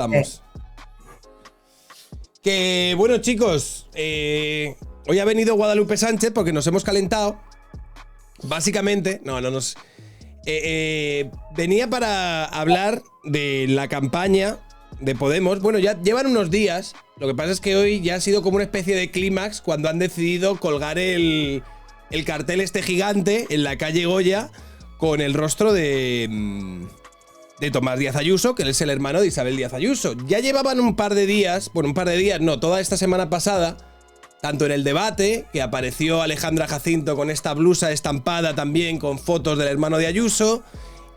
Vamos. Que bueno, chicos, hoy ha venido Guadalupe Sánchez porque nos hemos calentado. Básicamente, venía para hablar de la campaña de Podemos. Bueno, ya llevan unos días. Lo que pasa es que hoy ya ha sido como una especie de clímax cuando han decidido colgar el cartel este gigante en la calle Goya con el rostro de Tomás Díaz Ayuso, que es el hermano de Isabel Díaz Ayuso. Ya llevaban un par de días, toda esta semana pasada, tanto en el debate, que apareció Alejandra Jacinto con esta blusa estampada también con fotos del hermano de Ayuso,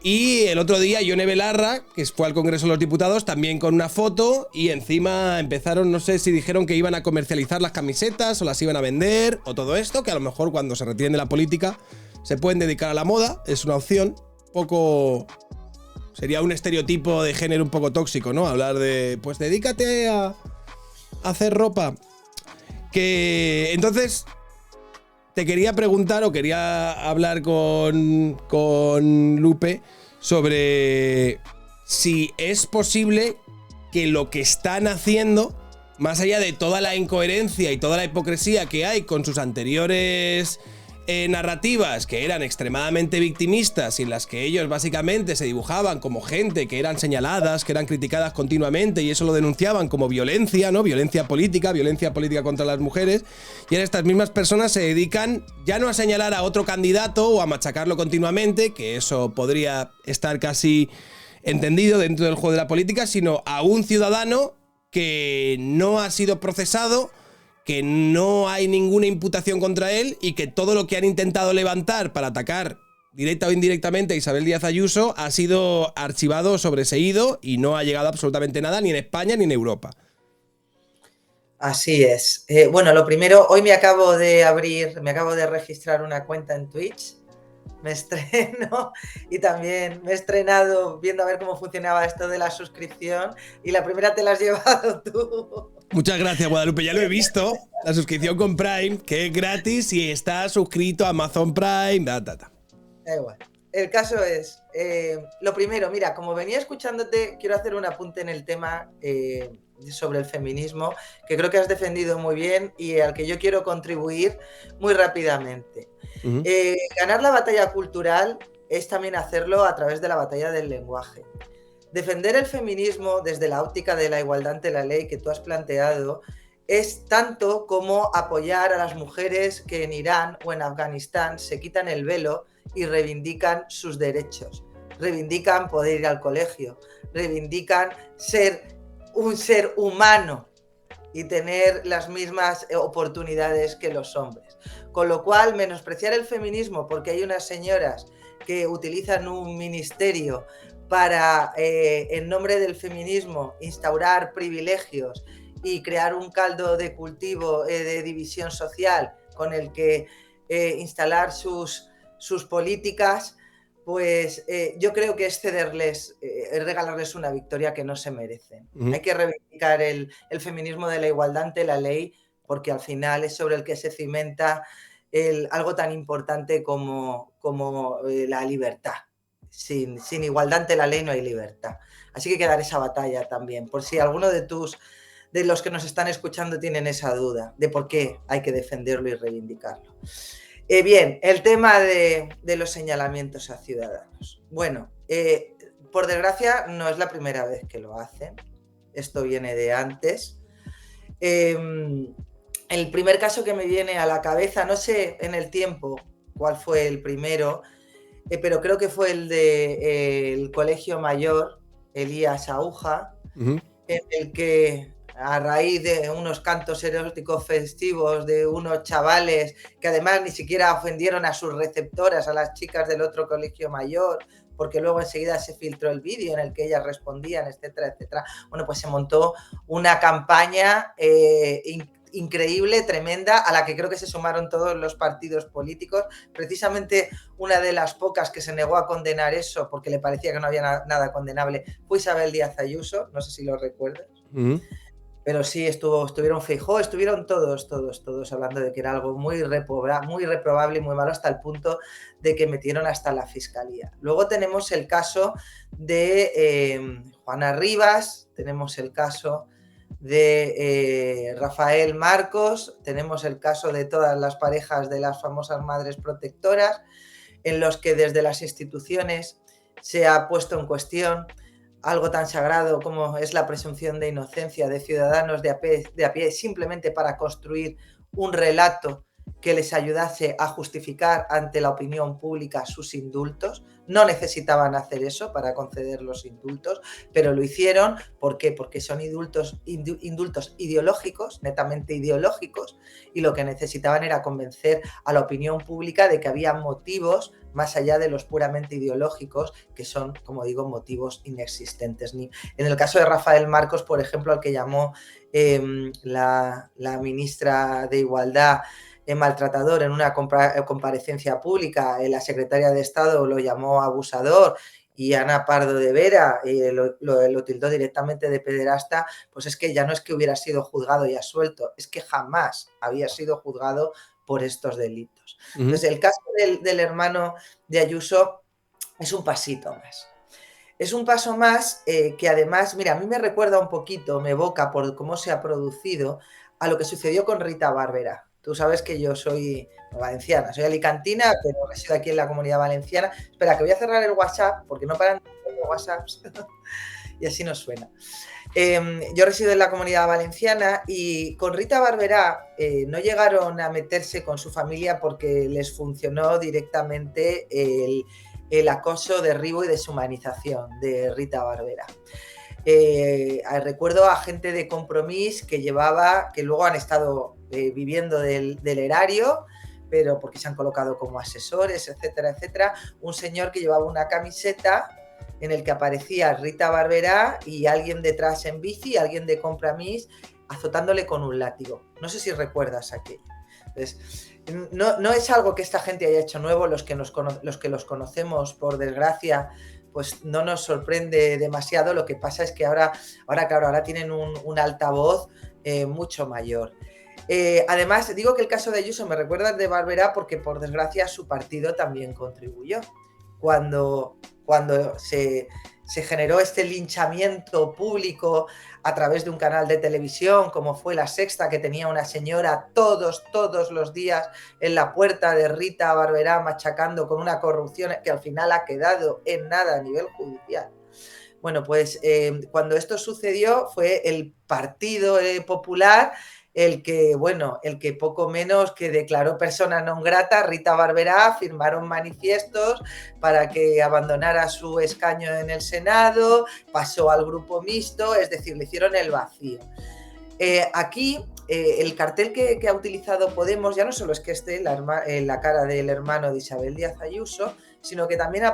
y el otro día Ione Belarra, que fue al Congreso de los Diputados, también con una foto, y encima empezaron, no sé si dijeron que iban a comercializar las camisetas o las iban a vender, o todo esto, que a lo mejor cuando se retiren de la política se pueden dedicar a la moda, es una opción, poco... Sería un estereotipo de género un poco tóxico, ¿no? Hablar de, pues dedícate a hacer ropa. Que entonces te quería preguntar o quería hablar con Lupe sobre si es posible que lo que están haciendo, más allá de toda la incoherencia y toda la hipocresía que hay con sus anteriores narrativas que eran extremadamente victimistas y en las que ellos básicamente se dibujaban como gente que eran señaladas, que eran criticadas continuamente y eso lo denunciaban como violencia, ¿no? Violencia política contra las mujeres, y ahora estas mismas personas se dedican ya no a señalar a otro candidato o a machacarlo continuamente, que eso podría estar casi entendido dentro del juego de la política, sino a un ciudadano que no ha sido procesado, que no hay ninguna imputación contra él y que todo lo que han intentado levantar para atacar directa o indirectamente a Isabel Díaz Ayuso ha sido archivado o sobreseído y no ha llegado absolutamente nada ni en España ni en Europa. Así es. Bueno, lo primero, hoy me acabo de registrar una cuenta en Twitch, me estreno y también me he estrenado viendo a ver cómo funcionaba esto de la suscripción y la primera te la has llevado tú. Muchas gracias, Guadalupe, ya lo he visto, la suscripción con Prime, que es gratis y está suscrito a Amazon Prime, Da igual. El caso es, lo primero, mira, como venía escuchándote, quiero hacer un apunte en el tema sobre el feminismo, que creo que has defendido muy bien y al que yo quiero contribuir muy rápidamente. Ganar la batalla cultural es también hacerlo a través de la batalla del lenguaje. Defender el feminismo desde la óptica de la igualdad ante la ley que tú has planteado es tanto como apoyar a las mujeres que en Irán o en Afganistán se quitan el velo y reivindican sus derechos, reivindican poder ir al colegio, reivindican ser un ser humano y tener las mismas oportunidades que los hombres. Con lo cual, menospreciar el feminismo porque hay unas señoras que utilizan un ministerio para, en nombre del feminismo, instaurar privilegios y crear un caldo de cultivo de división social con el que instalar sus políticas, pues yo creo que es cederles, es regalarles una victoria que no se merecen. Hay que reivindicar el feminismo de la igualdad ante la ley, porque al final es sobre el que se cimenta algo tan importante como la libertad. Sin igualdad ante la ley no hay libertad. Así que hay que dar esa batalla también, por si alguno de los que nos están escuchando tienen esa duda de por qué hay que defenderlo y reivindicarlo. Bien, el tema de los señalamientos a ciudadanos. Bueno, por desgracia no es la primera vez que lo hacen. Esto viene de antes. El primer caso que me viene a la cabeza, no sé en el tiempo cuál fue el primero, pero creo que fue el del Colegio Mayor, Elías Aúja, en el que a raíz de unos cantos eróticos festivos de unos chavales que además ni siquiera ofendieron a sus receptoras, a las chicas del otro Colegio Mayor, porque luego enseguida se filtró el vídeo en el que ellas respondían, etcétera, etcétera. Bueno, pues se montó una campaña increíble, tremenda, a la que creo que se sumaron todos los partidos políticos. Precisamente una de las pocas que se negó a condenar eso, porque le parecía que no había nada condenable, fue Isabel Díaz Ayuso, no sé si lo recuerdas. Pero sí, estuvieron Feijóo, estuvieron todos hablando de que era algo muy reprobable y muy malo, hasta el punto de que metieron hasta la fiscalía. Luego tenemos el caso de Juana Rivas, tenemos el caso de Rafael Marcos, tenemos el caso de todas las parejas de las famosas madres protectoras, en los que desde las instituciones se ha puesto en cuestión algo tan sagrado como es la presunción de inocencia de ciudadanos de a pie simplemente para construir un relato que les ayudase a justificar ante la opinión pública sus indultos. No necesitaban hacer eso para conceder los indultos, pero lo hicieron. ¿Por qué? Porque son indultos ideológicos, netamente ideológicos, y lo que necesitaban era convencer a la opinión pública de que había motivos más allá de los puramente ideológicos, que son, como digo, motivos inexistentes. En el caso de Rafael Marcos, por ejemplo, al que llamó la ministra de Igualdad maltratador en una comparecencia pública, la secretaria de Estado lo llamó abusador y Ana Pardo de Vera lo tildó directamente de pederasta, pues es que ya no es que hubiera sido juzgado y absuelto, es que jamás había sido juzgado por estos delitos. Entonces, el caso del hermano de Ayuso es un pasito más. Es un paso más que además, mira, a mí me recuerda un poquito, me evoca por cómo se ha producido a lo que sucedió con Rita Barberá. Tú sabes que yo soy valenciana, soy alicantina, pero resido aquí en la Comunidad Valenciana. Espera, que voy a cerrar el WhatsApp porque no paran de WhatsApps y así nos suena. Yo resido en la Comunidad Valenciana y con Rita Barberá no llegaron a meterse con su familia porque les funcionó directamente el acoso, derribo y deshumanización de Rita Barberá. Recuerdo a gente de Compromís que luego han estado viviendo del erario, pero porque se han colocado como asesores, etcétera, etcétera. Un señor que llevaba una camiseta en el que aparecía Rita Barberá y alguien detrás en bici, alguien de Compromís, azotándole con un látigo. No sé si recuerdas aquello. Entonces, no es algo que esta gente haya hecho nuevo, los que los conocemos, por desgracia, pues no nos sorprende demasiado. Lo que pasa es que ahora tienen un altavoz mucho mayor. Además, digo que el caso de Ayuso me recuerda al de Barberá porque, por desgracia, su partido también contribuyó. Cuando se generó este linchamiento público a través de un canal de televisión, como fue La Sexta, que tenía una señora todos los días en la puerta de Rita Barberá machacando con una corrupción que al final ha quedado en nada a nivel judicial. Bueno, pues cuando esto sucedió fue el Partido Popular el que poco menos que declaró persona non grata a Rita Barberá, firmaron manifiestos para que abandonara su escaño en el Senado, pasó al grupo mixto, es decir, le hicieron el vacío. Aquí el cartel que ha utilizado Podemos ya no solo es que esté en la cara del hermano de Isabel Díaz Ayuso, sino que también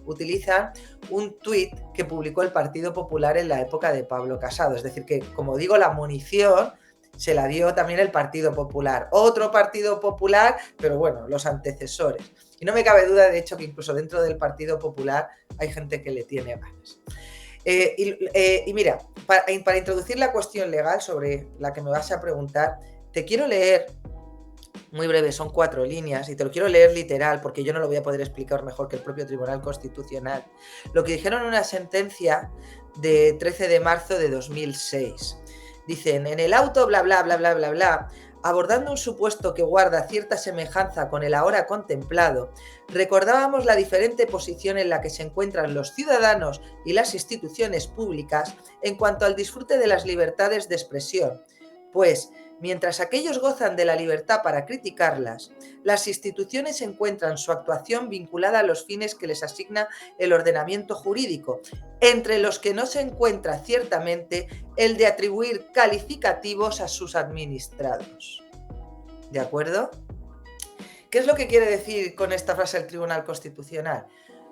utilizan un tuit que publicó el Partido Popular en la época de Pablo Casado. Es decir, que, como digo, la munición se la dio también el Partido Popular. Otro Partido Popular, pero bueno, los antecesores. Y no me cabe duda, de hecho, que incluso dentro del Partido Popular hay gente que le tiene ganas. Y mira, para introducir la cuestión legal sobre la que me vas a preguntar, te quiero leer, muy breve, son 4 líneas, y te lo quiero leer literal porque yo no lo voy a poder explicar mejor que el propio Tribunal Constitucional. Lo que dijeron en una sentencia de 13 de marzo de 2006. Dicen, en el auto, bla, bla, bla, bla, bla, bla, abordando un supuesto que guarda cierta semejanza con el ahora contemplado, recordábamos la diferente posición en la que se encuentran los ciudadanos y las instituciones públicas en cuanto al disfrute de las libertades de expresión, pues, mientras aquellos gozan de la libertad para criticarlas, las instituciones encuentran su actuación vinculada a los fines que les asigna el ordenamiento jurídico, entre los que no se encuentra ciertamente el de atribuir calificativos a sus administrados. ¿De acuerdo? ¿Qué es lo que quiere decir con esta frase el Tribunal Constitucional?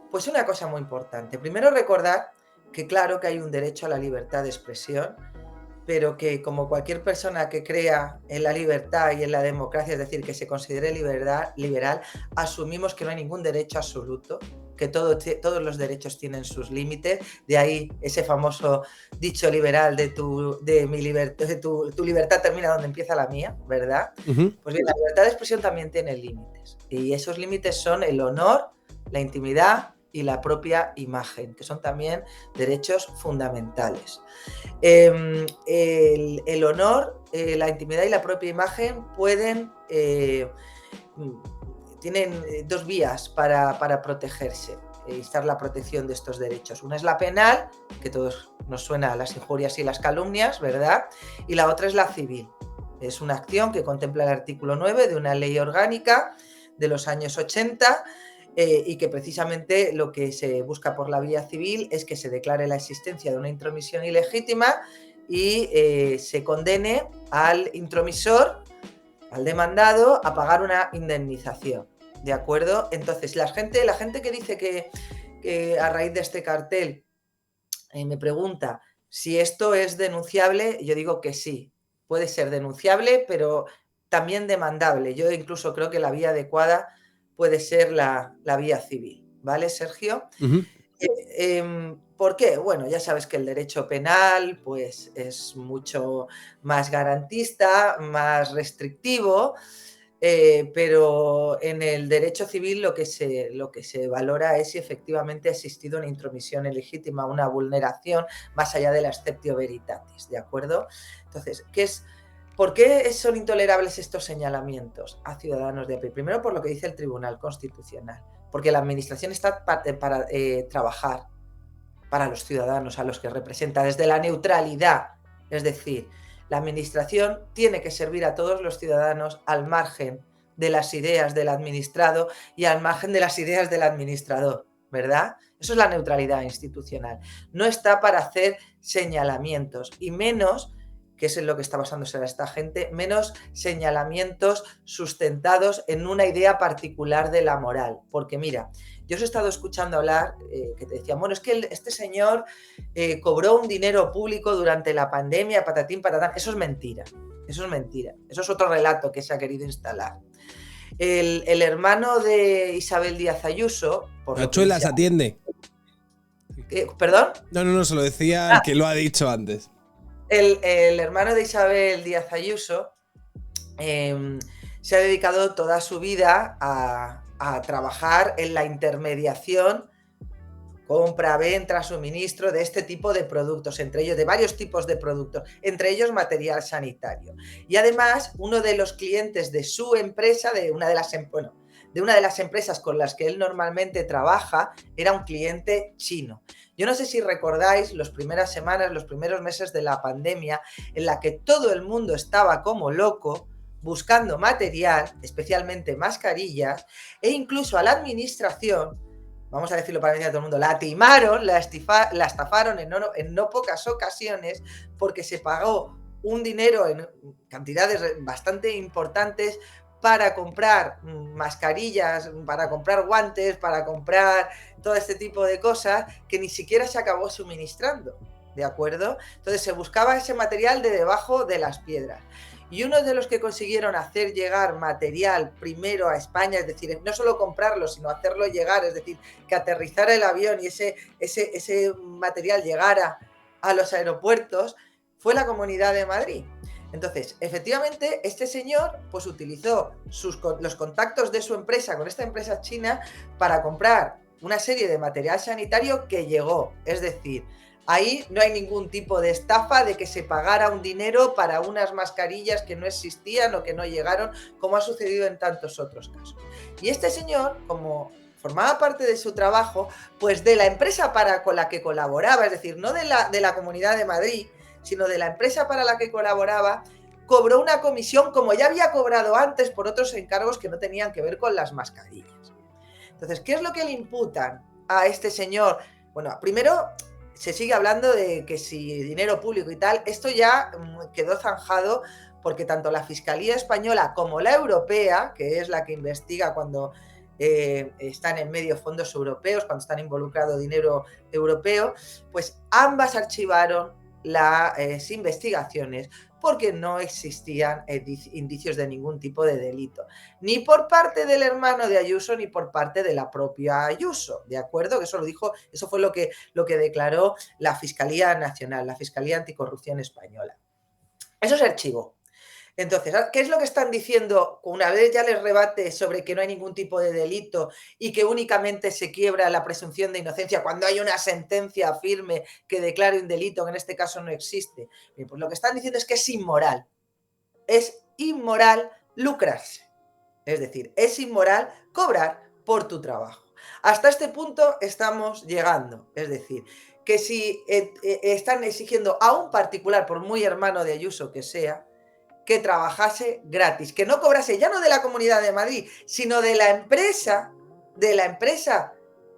Pues una cosa muy importante. Primero, recordar que claro que hay un derecho a la libertad de expresión, pero que, como cualquier persona que crea en la libertad y en la democracia, es decir, que se considere liberal, asumimos que no hay ningún derecho absoluto, que todos los derechos tienen sus límites, de ahí ese famoso dicho liberal de tu libertad termina donde empieza la mía, ¿verdad? Pues bien, la libertad de expresión también tiene límites, y esos límites son el honor, la intimidad y la propia imagen, que son también derechos fundamentales. El honor, la intimidad y la propia imagen tienen dos vías para protegerse, instar la protección de estos derechos. Una es la penal, que todos nos suena a las injurias y las calumnias, ¿verdad? Y la otra es la civil. Es una acción que contempla el artículo 9 de una ley orgánica de los años 80, y que precisamente lo que se busca por la vía civil es que se declare la existencia de una intromisión ilegítima y se condene al intromisor, al demandado, a pagar una indemnización, ¿de acuerdo? Entonces, la gente que dice que a raíz de este cartel me pregunta si esto es denunciable, yo digo que sí, puede ser denunciable, pero también demandable. Yo incluso creo que la vía adecuada puede ser la vía civil, ¿vale, Sergio? ¿Por qué? Bueno, ya sabes que el derecho penal pues, es mucho más garantista, más restrictivo, pero en el derecho civil lo que se valora es si efectivamente ha existido una intromisión ilegítima, una vulneración más allá de la exceptio veritatis, ¿de acuerdo? Entonces, ¿por qué son intolerables estos señalamientos a ciudadanos de a pie? Primero, por lo que dice el Tribunal Constitucional, porque la Administración está para trabajar para los ciudadanos a los que representa desde la neutralidad, es decir, la Administración tiene que servir a todos los ciudadanos al margen de las ideas del administrado y al margen de las ideas del administrador, ¿verdad? Eso es la neutralidad institucional. No está para hacer señalamientos, y menos, que es en lo que está basándose esta gente, menos señalamientos sustentados en una idea particular de la moral. Porque mira, yo os he estado escuchando hablar, que te decían, bueno, es que este señor cobró un dinero público durante la pandemia, patatín, patatán. Eso es mentira, eso es mentira. Eso es otro relato que se ha querido instalar. El hermano de Isabel Díaz Ayuso... Tachuelas atiende. ¿Perdón? No, se lo decía el que lo ha dicho antes. El hermano de Isabel Díaz Ayuso se ha dedicado toda su vida a trabajar en la intermediación, compra, venta, suministro de este tipo de productos, entre ellos de varios tipos de productos, entre ellos material sanitario. Y además, uno de los clientes de su empresa, de una de las empresas con las que él normalmente trabaja, era un cliente chino. Yo no sé si recordáis las primeras semanas, los primeros meses de la pandemia, en la que todo el mundo estaba como loco buscando material, especialmente mascarillas, e incluso a la administración, vamos a decirlo para decir a todo el mundo, la timaron, la estafaron en no pocas ocasiones, porque se pagó un dinero en cantidades bastante importantes para comprar mascarillas, para comprar guantes, para comprar todo este tipo de cosas que ni siquiera se acabó suministrando, ¿de acuerdo? Entonces se buscaba ese material de debajo de las piedras. Y uno de los que consiguieron hacer llegar material primero a España, es decir, no solo comprarlo, sino hacerlo llegar, es decir, que aterrizara el avión y ese material llegara a los aeropuertos, fue la Comunidad de Madrid. Entonces, efectivamente, este señor pues utilizó los contactos de su empresa con esta empresa china para comprar una serie de material sanitario que llegó. Es decir, ahí no hay ningún tipo de estafa de que se pagara un dinero para unas mascarillas que no existían o que no llegaron, como ha sucedido en tantos otros casos. Y este señor, como formaba parte de su trabajo, pues de la empresa con la que colaboraba, es decir, no de la Comunidad de Madrid, sino de la empresa para la que colaboraba, cobró una comisión como ya había cobrado antes por otros encargos que no tenían que ver con las mascarillas. Entonces, ¿qué es lo que le imputan a este señor? Bueno, primero se sigue hablando de que si dinero público y tal, esto ya quedó zanjado porque tanto la Fiscalía Española como la Europea, que es la que investiga cuando están en medio fondos europeos, cuando están involucrado dinero europeo, pues ambas archivaron las investigaciones porque no existían indicios de ningún tipo de delito, ni por parte del hermano de Ayuso ni por parte de la propia Ayuso, ¿de acuerdo? Que eso lo dijo, eso fue lo que declaró la Fiscalía Nacional, la Fiscalía Anticorrupción Española. Eso se archivó. Entonces, ¿qué es lo que están diciendo? Una vez ya les rebate sobre que no hay ningún tipo de delito y que únicamente se quiebra la presunción de inocencia cuando hay una sentencia firme que declare un delito, que en este caso no existe. Bien, pues lo que están diciendo es que es inmoral. Es inmoral lucrarse. Es decir, es inmoral cobrar por tu trabajo. Hasta este punto estamos llegando. Es decir, que si están exigiendo a un particular, por muy hermano de Ayuso que sea, que trabajase gratis, que no cobrase ya no de la Comunidad de Madrid, sino de la empresa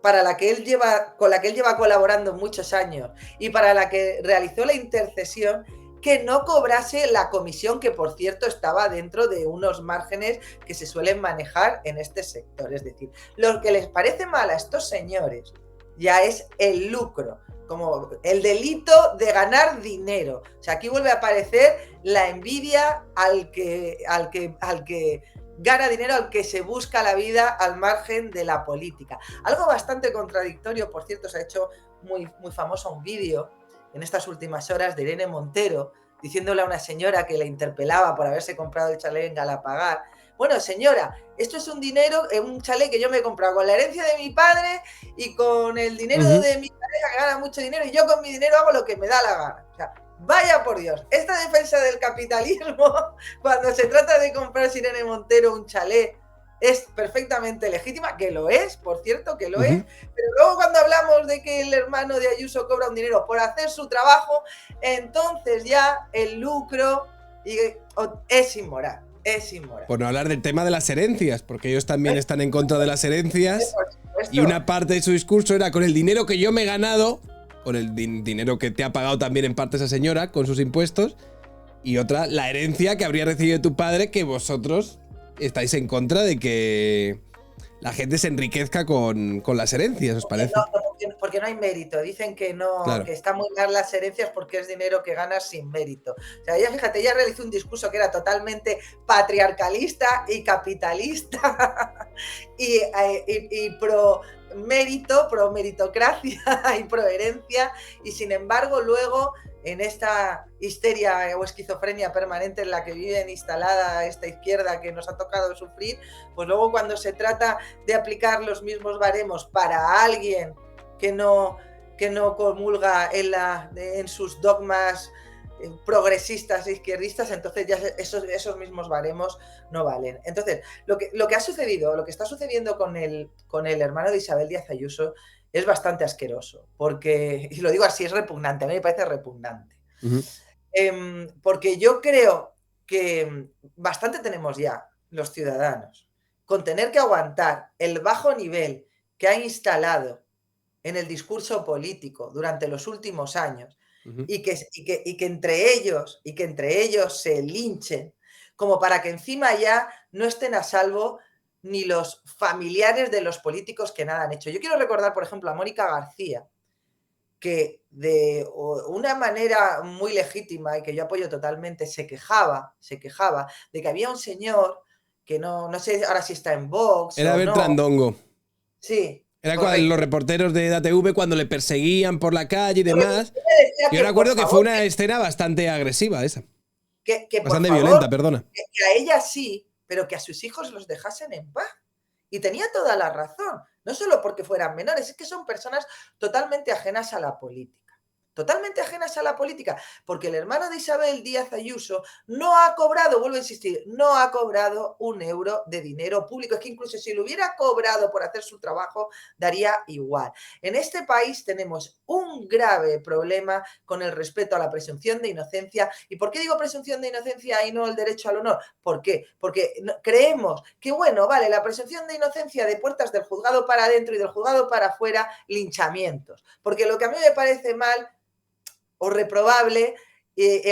para la que él lleva, con la que él lleva colaborando muchos años y para la que realizó la intercesión, que no cobrase la comisión, que por cierto estaba dentro de unos márgenes que se suelen manejar en este sector. Es decir, lo que les parece mal a estos señores ya es el lucro, como el delito de ganar dinero. O sea, aquí vuelve a aparecer la envidia al que gana dinero, al que se busca la vida al margen de la política. Algo bastante contradictorio, por cierto, se ha hecho muy, muy famoso un vídeo en estas últimas horas de Irene Montero, diciéndole a una señora que la interpelaba por haberse comprado el chalet en Galapagar: bueno, señora, esto es un dinero, un chalet que yo me he comprado con la herencia de mi padre y con el dinero de mi pareja, que gana mucho dinero, y yo con mi dinero hago lo que me da la gana. O sea, vaya por Dios, esta defensa del capitalismo, cuando se trata de comprar Irene Montero un chalet, es perfectamente legítima, que lo es, por cierto, que lo es, pero luego cuando hablamos de que el hermano de Ayuso cobra un dinero por hacer su trabajo, entonces ya el lucro es inmoral. Es inmoral. Por no hablar del tema de las herencias, porque ellos también están en contra de las herencias. Y una parte de su discurso era: con el dinero que yo me he ganado, con el dinero que te ha pagado también en parte esa señora con sus impuestos, y otra, la herencia que habría recibido tu padre, que vosotros estáis en contra de que la gente se enriquezca con las herencias, ¿os parece? Porque no hay mérito. Dicen que no, claro, que está muy mal las herencias porque es dinero que ganas sin mérito. O sea, ella, fíjate, ella realizó un discurso que era totalmente patriarcalista y capitalista y pro mérito, pro meritocracia y pro herencia, y sin embargo luego, en esta histeria o esquizofrenia permanente en la que vive instalada esta izquierda que nos ha tocado sufrir, pues luego cuando se trata de aplicar los mismos baremos para alguien que no comulga en sus dogmas progresistas e izquierdistas, entonces ya esos mismos baremos no valen. Entonces, lo que ha sucedido, lo que está sucediendo con el hermano de Isabel Díaz Ayuso es bastante asqueroso, porque, y lo digo así, es repugnante, a mí me parece repugnante. Porque yo creo que bastante tenemos ya los ciudadanos con tener que aguantar el bajo nivel que ha instalado en el discurso político durante los últimos años, y que entre ellos se linchen, como para que encima ya no estén a salvo ni los familiares de los políticos que nada han hecho. Yo quiero recordar, por ejemplo, a Mónica García, que de una manera muy legítima y que yo apoyo totalmente, se quejaba de que había un señor que no sé ahora si está en Vox era o Bertrand no. Dongo. Sí. Era cuando los reporteros de DATV cuando le perseguían por la calle y demás. Yo recuerdo que fue una escena bastante agresiva esa. Bastante violenta, perdona. Que a ella sí, pero que a sus hijos los dejasen en paz. Y tenía toda la razón. No solo porque fueran menores, es que son personas totalmente ajenas a la política. Totalmente ajenas a la política, porque el hermano de Isabel Díaz Ayuso no ha cobrado, vuelvo a insistir, no ha cobrado un euro de dinero público. Es que incluso si lo hubiera cobrado por hacer su trabajo, daría igual. En este país tenemos un grave problema con el respeto a la presunción de inocencia. ¿Y por qué digo presunción de inocencia y no el derecho al honor? ¿Por qué? Porque creemos que, bueno, vale, la presunción de inocencia de puertas del juzgado para adentro y del juzgado para afuera, linchamientos. Porque lo que a mí me parece mal o reprobable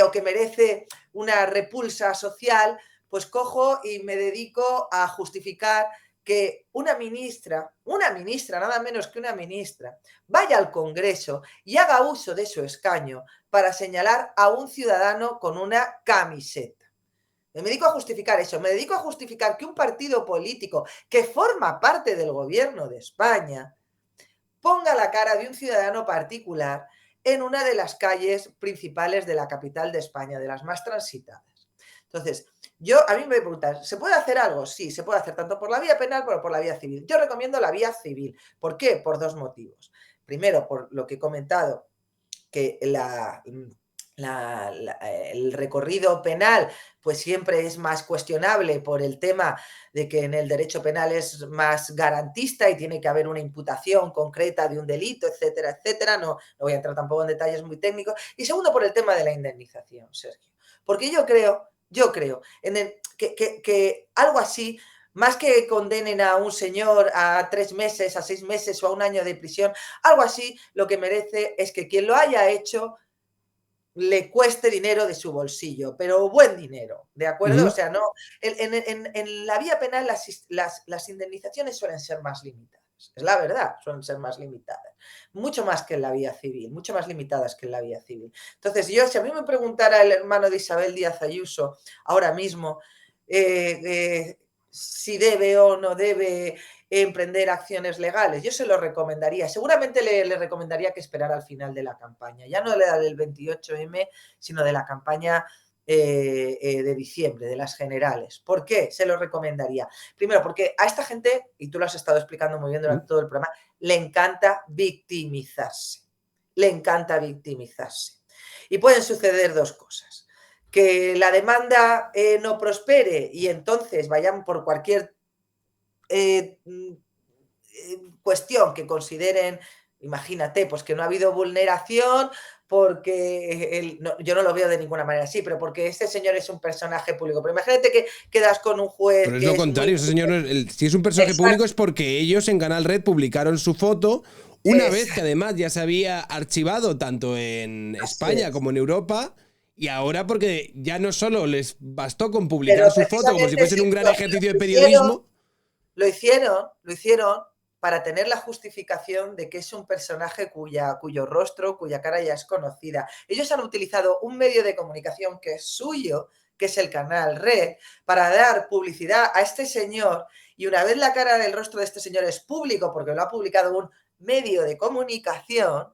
o que merece una repulsa social, pues cojo y me dedico a justificar que una ministra, nada menos que una ministra, vaya al Congreso y haga uso de su escaño para señalar a un ciudadano con una camiseta. Me dedico a justificar eso, me dedico a justificar que un partido político que forma parte del gobierno de España ponga la cara de un ciudadano particular en una de las calles principales de la capital de España, de las más transitadas. Entonces, a mí me preguntan, ¿se puede hacer algo? Sí, se puede hacer tanto por la vía penal como por la vía civil. Yo recomiendo la vía civil. ¿Por qué? Por dos motivos. Primero, por lo que he comentado, que el recorrido penal pues siempre es más cuestionable por el tema de que en el derecho penal es más garantista y tiene que haber una imputación concreta de un delito, etcétera, etcétera. No voy a entrar tampoco en detalles muy técnicos. Y segundo, por el tema de la indemnización, Sergio. Porque yo creo que algo así, más que condenen a un señor a 3 meses, a 6 meses o a 1 año de prisión, algo así lo que merece es que quien lo haya hecho le cueste dinero de su bolsillo, pero buen dinero, ¿de acuerdo? O sea, no, en la vía penal las indemnizaciones suelen ser más limitadas, es la verdad, suelen ser más limitadas, mucho más que en la vía civil, mucho más limitadas que en la vía civil. Entonces, si a mí me preguntara el hermano de Isabel Díaz Ayuso ahora mismo si debe o no debe emprender acciones legales, yo se lo recomendaría. Seguramente le recomendaría que esperara al final de la campaña, ya no del 28M, sino de la campaña de diciembre, de las generales. ¿Por qué se lo recomendaría? Primero, porque a esta gente, y tú lo has estado explicando muy bien durante todo el programa, le encanta victimizarse. Le encanta victimizarse. Y pueden suceder dos cosas. Que la demanda no prospere y entonces vayan por cualquier cuestión que consideren, imagínate, pues que no ha habido vulneración porque yo no lo veo de ninguna manera así, pero porque este señor es un personaje público. Pero imagínate que quedas con un juez Pero es que lo es muy... contrario, ese señor, si es un personaje Exacto. público es porque ellos en Canal Red publicaron su foto una vez que además ya se había archivado tanto en España como en Europa, y ahora porque ya no solo les bastó con publicar Pero su foto como si precisamente fuesen un gran ejercicio de lo hicieron, periodismo. lo hicieron para tener la justificación de que es un personaje cuyo rostro, cuya cara ya es conocida. Ellos han utilizado un medio de comunicación que es suyo, que es el Canal Red, para dar publicidad a este señor, y una vez la cara del rostro de este señor es público, porque lo ha publicado un medio de comunicación,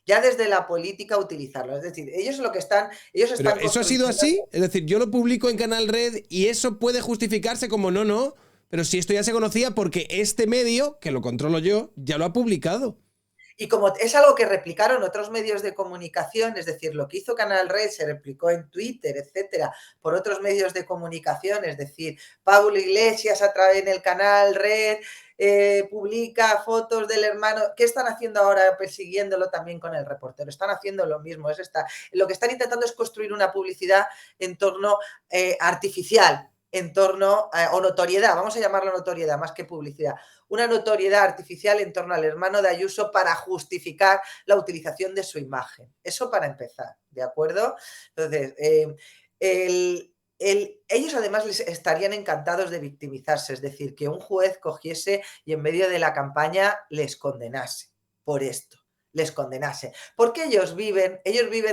ya desde la política utilizarlo. Es decir, ellos Pero están eso ha sido construyendo... así, es decir, yo lo publico en Canal Red y eso puede justificarse como no, pero si esto ya se conocía porque este medio, que lo controlo yo, ya lo ha publicado. Y como es algo que replicaron otros medios de comunicación, es decir, lo que hizo Canal Red se replicó en Twitter, etcétera, por otros medios de comunicación, es decir, Pablo Iglesias a través del Canal Red publica fotos del hermano. ¿Qué están haciendo ahora persiguiéndolo también con el reportero? Están haciendo lo mismo. Lo que están intentando es construir una publicidad en torno artificial, en torno o notoriedad, vamos a llamarlo notoriedad más que publicidad, una notoriedad artificial en torno al hermano de Ayuso para justificar la utilización de su imagen. Eso para empezar, ¿de acuerdo? Entonces, ellos además les estarían encantados de victimizarse, es decir, que un juez cogiese y en medio de la campaña les condenase por esto, les condenase. Porque ellos viven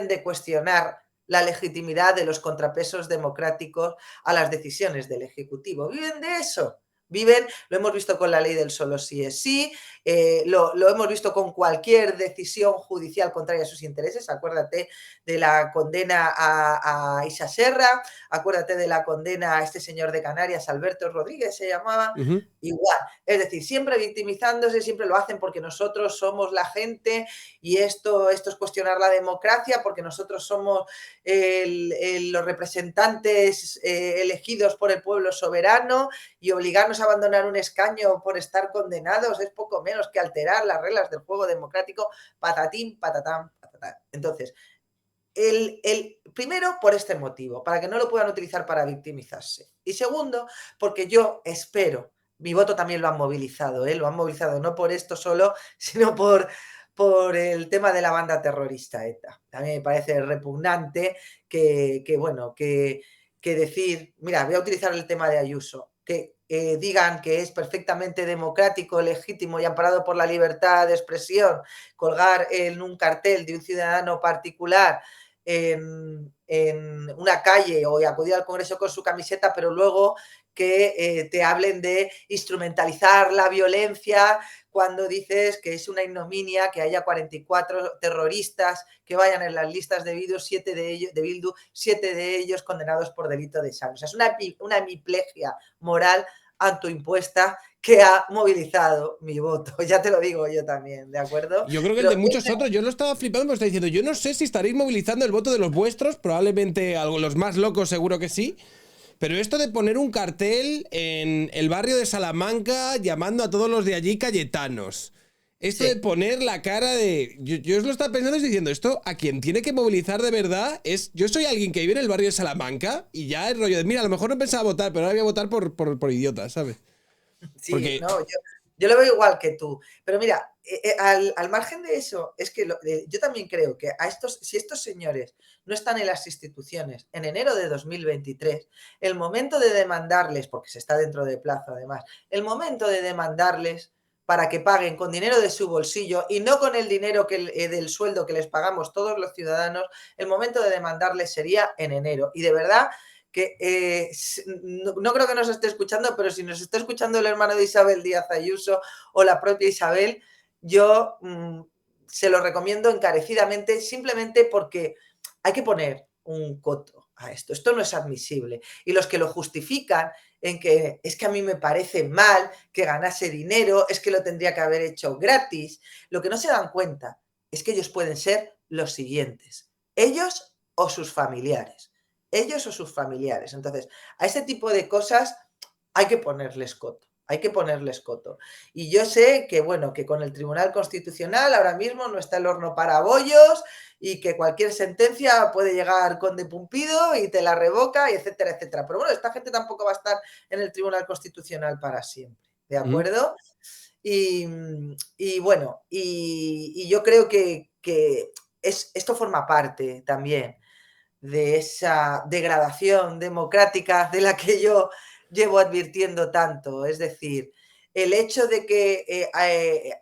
de cuestionar la legitimidad de los contrapesos democráticos a las decisiones del Ejecutivo. Viven de eso. Lo hemos visto con la ley del solo sí es sí, lo hemos visto con cualquier decisión judicial contraria a sus intereses. Acuérdate de la condena a Isa Serra, acuérdate de la condena a este señor de Canarias, Alberto Rodríguez se llamaba, igual. Es decir, siempre victimizándose, siempre lo hacen porque nosotros somos la gente y esto es cuestionar la democracia, porque nosotros somos los representantes elegidos por el pueblo soberano y obligarnos a abandonar un escaño por estar condenados es poco menos que alterar las reglas del juego democrático, patatín, patatán, patatán. Entonces, primero, por este motivo, para que no lo puedan utilizar para victimizarse. Y segundo, porque yo espero, mi voto también lo han movilizado, lo han movilizado no por esto solo, sino por el tema de la banda terrorista ETA. A mí me parece repugnante que decir, mira, voy a utilizar el tema de Ayuso, que digan que es perfectamente democrático, legítimo y amparado por la libertad de expresión colgar en un cartel de un ciudadano particular en una calle o acudir al Congreso con su camiseta, pero luego que te hablen de instrumentalizar la violencia cuando dices que es una ignominia que haya 44 terroristas que vayan en las listas de Bildu, 7 de ellos condenados por delito de sangre. O sea, es una hemiplegia moral autoimpuesta que ha movilizado mi voto. Ya te lo digo yo también, ¿de acuerdo? Yo creo que el Pero de muchos otros, yo lo estaba flipando, me está diciendo, yo no sé si estaréis movilizando el voto de los vuestros, probablemente los más locos seguro que sí, pero esto de poner un cartel en el barrio de Salamanca llamando a todos los de allí cayetanos, esto de sí. poner la cara de... Yo os lo estaba pensando y diciendo, esto a quien tiene que movilizar de verdad es... Yo soy alguien que vive en el barrio de Salamanca y ya el rollo de, mira, a lo mejor no pensaba votar, pero ahora voy a votar por idiota, ¿sabes? Sí, Porque no, yo lo veo igual que tú. Pero mira, al margen de eso, es que yo también creo que si estos señores no están en las instituciones en enero de 2023, el momento de demandarles, porque se está dentro de plazo además, el momento de demandarles para que paguen con dinero de su bolsillo y no con el dinero del sueldo que les pagamos todos los ciudadanos, el momento de demandarles sería en enero. Y de verdad que no creo que nos esté escuchando, pero si nos está escuchando el hermano de Isabel Díaz Ayuso o la propia Isabel, yo se lo recomiendo encarecidamente, simplemente porque hay que poner un coto a esto. Esto no es admisible. Y los que lo justifican en que es que a mí me parece mal que ganase dinero, es que lo tendría que haber hecho gratis, lo que no se dan cuenta es que ellos pueden ser los siguientes, ellos o sus familiares. Ellos o sus familiares. Entonces, a ese tipo de cosas hay que ponerles coto. Hay que ponerles coto. Y yo sé que, bueno, que con el Tribunal Constitucional ahora mismo no está el horno para bollos y que cualquier sentencia puede llegar con de Pumpido y te la revoca, y etcétera, etcétera. Pero bueno, esta gente tampoco va a estar en el Tribunal Constitucional para siempre. ¿De acuerdo? Y, bueno, y yo creo que esto forma parte también de esa degradación democrática de la que yo llevo advirtiendo tanto. Es decir, el hecho de que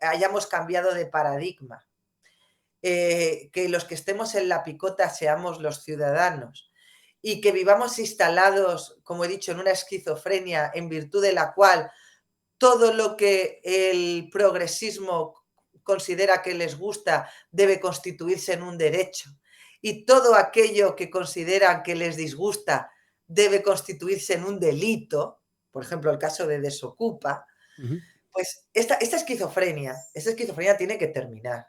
hayamos cambiado de paradigma, que los que estemos en la picota seamos los ciudadanos y que vivamos instalados, como he dicho, en una esquizofrenia en virtud de la cual todo lo que el progresismo considera que les gusta debe constituirse en un derecho y todo aquello que consideran que les disgusta debe constituirse en un delito, por ejemplo, el caso de Desocupa, pues esta esquizofrenia tiene que terminar,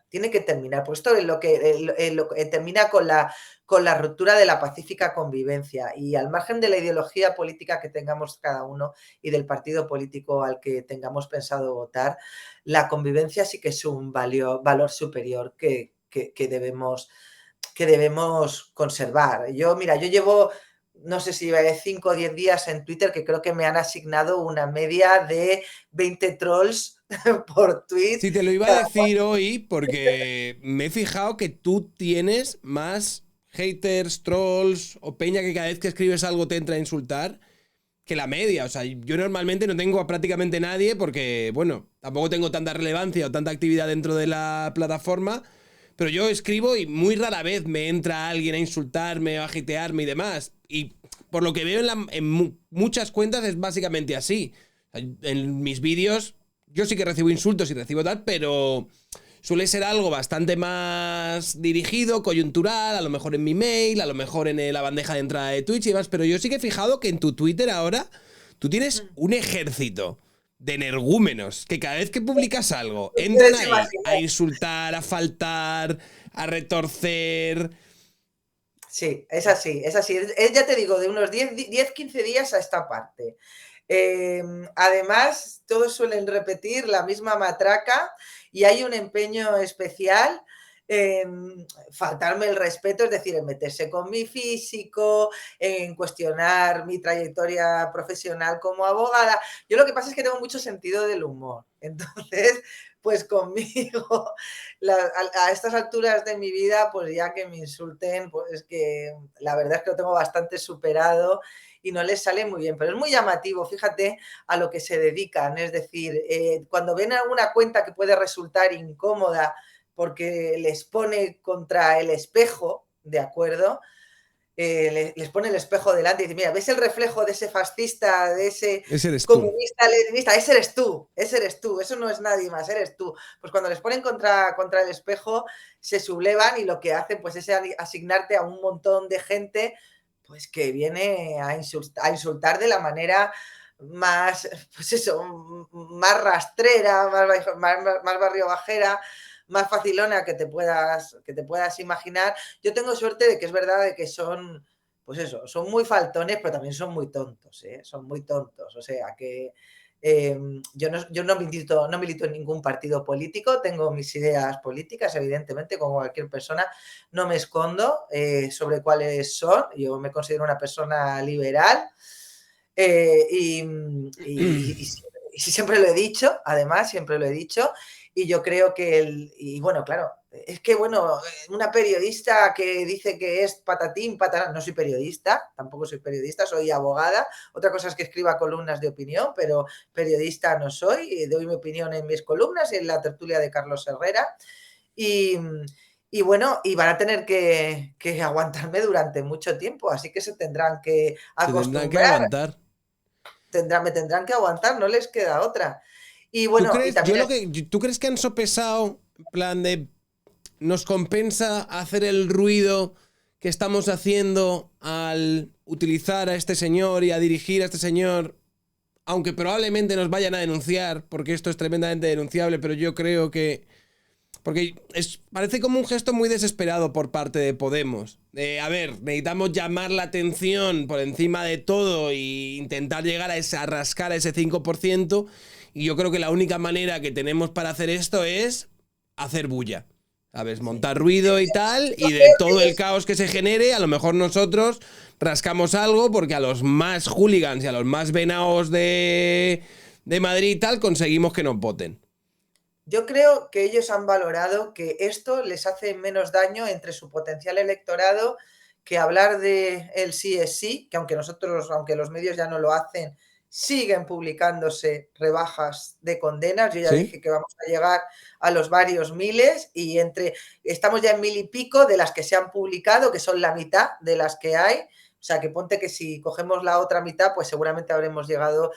pues esto es lo que termina con la ruptura de la pacífica convivencia y al margen de la ideología política que tengamos cada uno y del partido político al que tengamos pensado votar, la convivencia sí que es un valor superior que debemos conservar. Mira, yo llevo no sé si 5 o 10 días en Twitter que creo que me han asignado una media de 20 trolls por tweet. sí, te lo iba a decir hoy porque me he fijado que tú tienes más haters, trolls o peña que cada vez que escribes algo te entra a insultar que la media. O sea, yo normalmente no tengo a prácticamente nadie porque, bueno, tampoco tengo tanta relevancia o tanta actividad dentro de la plataforma, pero yo escribo y muy rara vez me entra alguien a insultarme o a agitearme y demás. Y por lo que veo en muchas cuentas es básicamente así. O sea, en mis vídeos yo sí que recibo insultos y recibo tal, pero suele ser algo bastante más dirigido, coyuntural, a lo mejor en mi mail, a lo mejor en la bandeja de entrada de Twitch y demás, pero yo sí que he fijado que en tu Twitter ahora tú tienes un ejército de energúmenos que cada vez que publicas algo entran Puedes ahí imaginar. a insultar, a faltar, a retorcer. Sí, es así, es así. Ya te digo, de unos 10-15 días a esta parte. Además, todos suelen repetir la misma matraca y hay un empeño especial en faltarme el respeto, es decir, en meterse con mi físico, en cuestionar mi trayectoria profesional como abogada. Yo lo que pasa es que tengo mucho sentido del humor. Entonces, Pues conmigo, a estas alturas de mi vida, pues ya que me insulten, pues es que la verdad es que lo tengo bastante superado y no les sale muy bien, pero es muy llamativo, fíjate a lo que se dedican, es decir, cuando ven alguna cuenta que puede resultar incómoda porque les pone contra el espejo, ¿de acuerdo? Les pone el espejo delante y dice, mira, ¿ves el reflejo de ese fascista, de ese Ese eres tú. comunista, leninista? Ese eres tú, eso no es nadie más, eres tú. Pues cuando les ponen contra el espejo, se sublevan y lo que hacen pues es asignarte a un montón de gente pues que viene a insultar de la manera más, pues eso, más rastrera, más barrio bajera, más facilona que te puedas imaginar. Yo tengo suerte de que es verdad de que son, pues eso, son muy faltones, pero también son muy tontos, ¿eh? Son muy tontos. O sea que yo no milito en ningún partido político, tengo mis ideas políticas, evidentemente, como cualquier persona, no me escondo sobre cuáles son, yo me considero una persona liberal y siempre lo he dicho, además, siempre lo he dicho, y yo creo que y bueno, claro, es que bueno, una periodista que dice que es patatín, patatán, no soy periodista, tampoco soy periodista, soy abogada, otra cosa es que escriba columnas de opinión, pero periodista no soy, doy mi opinión en mis columnas y en la tertulia de Carlos Herrera, y, y bueno, y van a tener que aguantarme durante mucho tiempo, así que se tendrán que Se tendrán que acostumbrar, aguantar. me tendrán que aguantar, no les queda otra. Y ¿Tú bueno, y crees, también ¿tú crees que han sopesado, en plan de, nos compensa hacer el ruido que estamos haciendo al utilizar a este señor y a dirigir a este señor, aunque probablemente nos vayan a denunciar, porque esto es tremendamente denunciable, pero yo creo que... Porque parece como un gesto muy desesperado por parte de Podemos. A ver, necesitamos llamar la atención por encima de todo e intentar llegar a rascar a ese 5%. Y yo creo que la única manera que tenemos para hacer esto es hacer bulla. ¿Sabes? sí. Montar ruido y tal. Yo Y de creo que todo el ellos, caos que se genere, a lo mejor nosotros rascamos algo porque a los más hooligans y a los más venados de Madrid y tal conseguimos que nos voten. yo creo que ellos han valorado que esto les hace menos daño entre su potencial electorado que hablar de el sí es sí, que aunque los medios ya no lo hacen, siguen publicándose rebajas de condenas. Yo ya ¿Sí? dije que vamos a llegar a los varios miles y estamos ya en 1000 y pico de las que se han publicado, que son la mitad de las que hay. O sea, que ponte que si cogemos la otra mitad, pues seguramente habremos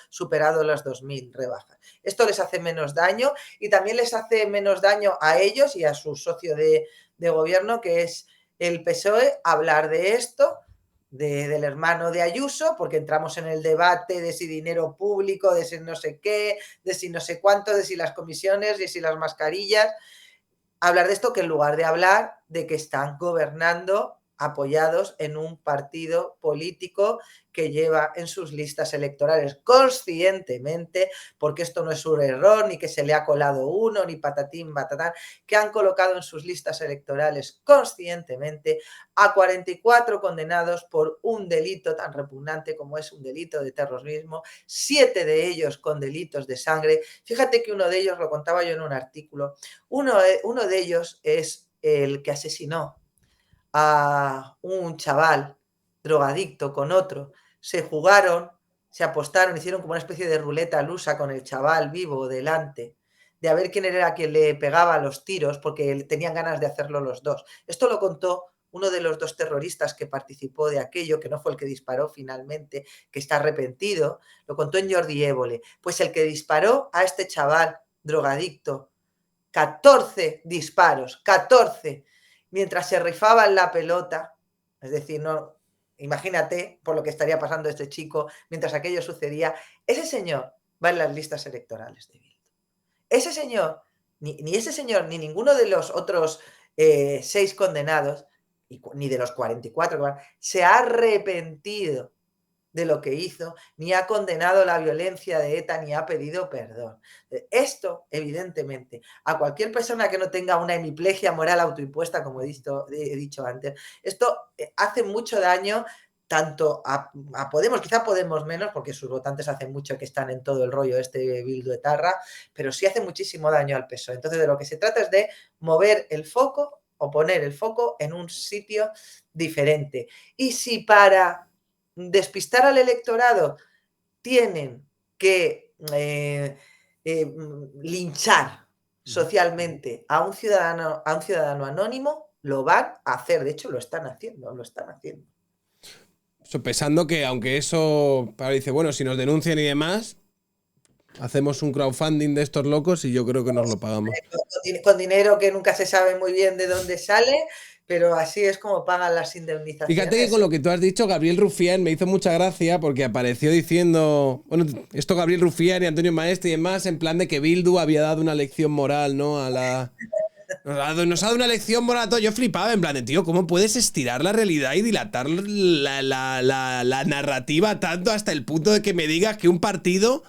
superado las 2000 rebajas. Esto les hace menos daño y también les hace menos daño a ellos y a su socio de gobierno, que es el PSOE, hablar de esto, del hermano de Ayuso, porque entramos en el debate de si dinero público, de si no sé qué, de si no sé cuánto, de si las comisiones, de si las mascarillas. Hablar de esto que en lugar de hablar de que están gobernando apoyados en un partido político que lleva en sus listas electorales conscientemente, porque esto no es un error, ni que se le ha colado uno, ni patatín, batatán, que han colocado en sus listas electorales conscientemente a 44 condenados por un delito tan repugnante como es un delito de terrorismo, 7 de ellos con delitos de sangre. Fíjate que uno de ellos, lo contaba yo en un artículo, uno de ellos es el que asesinó a un chaval drogadicto con otro. Se jugaron, se apostaron, hicieron como una especie de ruleta lusa con el chaval vivo delante, de a ver quién era quien le pegaba los tiros, porque tenían ganas de hacerlo los dos. Esto lo contó uno de los dos terroristas que participó de aquello, que no fue el que disparó finalmente, que está arrepentido, lo contó en Jordi Évole. Pues el que disparó a este chaval drogadicto 14 disparos, 14, mientras se rifaban la pelota, es decir, no, imagínate por lo que estaría pasando este chico mientras aquello sucedía, ese señor va en las listas electorales de Bildu. Ese señor, ni ese señor, ni ninguno de los otros 6 condenados, ni de los 44, se ha arrepentido de lo que hizo, ni ha condenado la violencia de ETA, ni ha pedido perdón. Esto, evidentemente, a cualquier persona que no tenga una hemiplegia moral autoimpuesta, como he dicho antes, esto hace mucho daño tanto a Podemos, quizá Podemos menos, porque sus votantes hacen mucho que están en todo el rollo este Bildu etarra, pero sí hace muchísimo daño al PSOE. Entonces, de lo que se trata es de mover el foco o poner el foco en un sitio diferente. Y si para despistar al electorado tienen que linchar socialmente a un ciudadano anónimo, lo van a hacer. De hecho, lo están haciendo. Sopesando que, aunque eso dice, bueno, si nos denuncian y demás, hacemos un crowdfunding de estos locos y yo creo que nos lo pagamos. Con dinero que nunca se sabe muy bien de dónde sale, pero así es como pagan las indemnizaciones. Fíjate que con lo que tú has dicho, Gabriel Rufián me hizo mucha gracia porque apareció diciendo, bueno, esto Gabriel Rufián y Antonio Maestre y demás, en plan de que Bildu había dado una lección moral, ¿no? Nos ha dado una lección moral a todo. Yo flipaba, en plan de, tío, ¿cómo puedes estirar la realidad y dilatar la narrativa tanto hasta el punto de que me digas que un partido,